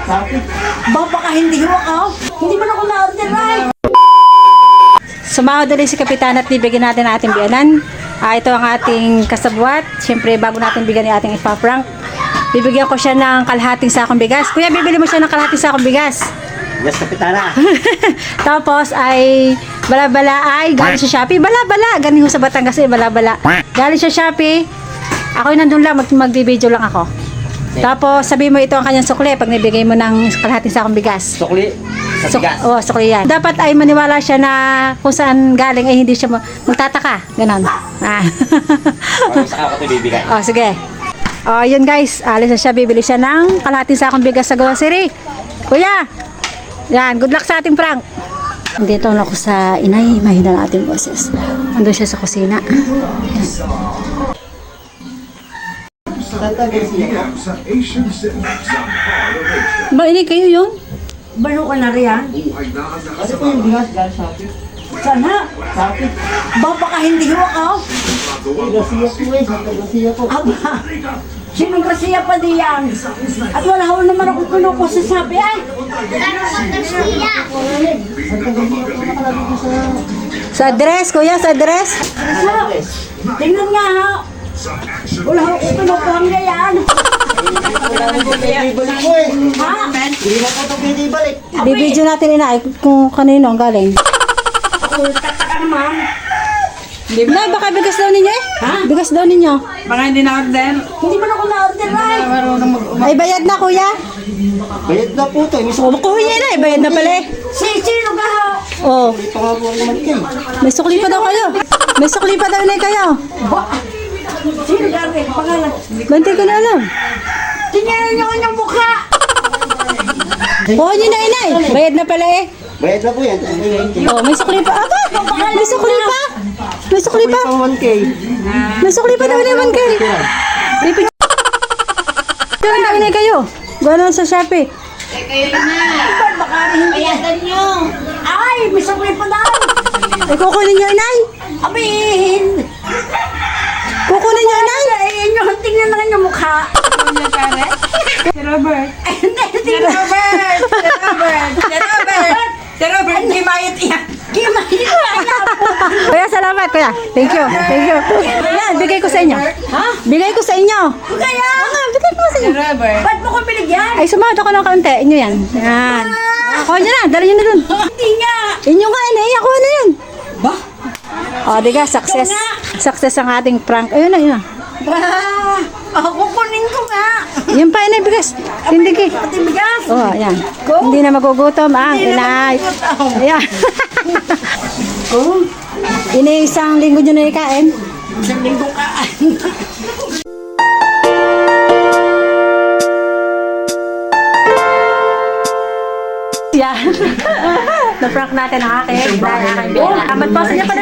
Baka hindi ho ako. Hindi man ako na-order ay. Sumahod ulit si Kapitan at bibigyan natin ang ating biyanan. Ito ang ating kasabwat. Siyempre, bago natin bigyan yung ating ipaprank, bibigyan ko siya ng kalahating sakong bigas. Kuya, bibili mo siya ng kalahating sakong bigas. Yes, Kapitana. Tapos ay bala-bala ay galing sa Shopee. Bala-bala. Galing ho sa Batangas ay bala-bala. Galing sa Shopee. Ako yung nandun lang. Magbibideo lang ako. Tapos sabi mo ito ang kanyang sukli pag nabigay mo ng kalahating sakong bigas. Sukli sa bigas. Oo, sukli yan. Dapat ay maniwala siya na kung saan galing ay hindi siya magtataka. Ganon. Ano sa ako ito bibigay? Oh, sige. Oh, yun guys. Alis na siya. Bibili siya ng kalahating sakong bigas sa grocery. Kuya! Yan. Good luck sa ating prank. Dito na ako sa inay. Mahina na ating boses. Andun siya sa kusina. Ba, ini kayo yun? Bano ka na riyan? Kasi po yung bigas galing sa akin. Sana. Baka hindi ho ako. Garcia po eh. Santa Garcia po. Aba. Sinong Garcia pa diyan? At wala ho naman ako kinuko sa sabi ay. Sa address, kuya, sa address. Sa, tingnan nga ha. Wala ho ako kinuko ang gayan. Ibalik po eh. Ha? Hindi na po ito pwede ibalik. Bibidyo natin inay kung kanino ang galing. Tataka naman. Nay, baka bigas daw ninyo eh. Ha? Bigas daw ninyo. Baka hindi na-order. Hindi man ako na-order ay. Ay, bayad na kuya. Bayad na po ito. May O, kuha niya na eh. Bayad na pala eh. Sino ba ho? Oh, pa nga po naman kayo. may sukli pa daw kayo. May sukli pa daw inay kayo. Sino gabi? Pangalan. Bantay ko na alam. Tingnan niyo ang inyong mukha. Kuha niyo na inay. Bayad na pala eh. Bayad na po yan. Oh, may sukli pa. Aba, may sukli pa. May sukli pa. Pang 1K. May sukli pa daw naman kayo. Pipig. Kaya na inay kayo. Gano'n sa Shopee. Baka bayadan niyo. Ay, may sabay pa daw. Ay, kukunin niyo inay. Abihin. Kukunin niyo inay. Ay, inyong tingnan na inyong mukha. Si Robert. Hindi, Si tingnan. Robert! Si Robert! Si Robert! Si Robert! Hindi mayit yan. Kimahin ko na po. Kuya, salamat kuya. Thank you. Thank you. Yan, bigay ko sa inyo. Ha? Bigay ko sa inyo. Kaya? Bigay ko sa Si inyo. Robert. Ba't mo ko binigyan? Ay, sumahod ako ng kaunti. Inyo yan. Yan. Kuha nyo na. Dala nyo na dun. Hindi nga. Inyo nga, inay. Ako na yun. Ba? O, diga, success. Success ang ating prank. Ayun na, yun na. Ba? Ako kunin ko nga. Yung pa, inay, bigas. Tindig eh. Pati bigas. Oh, ayan. Hindi na magugutom ang inay. Ayan. Oh, Inay, isang linggo nyo na ikain. isang linggo ka. Yan. Na-prank natin ang aking. Salamat po sa inyo pa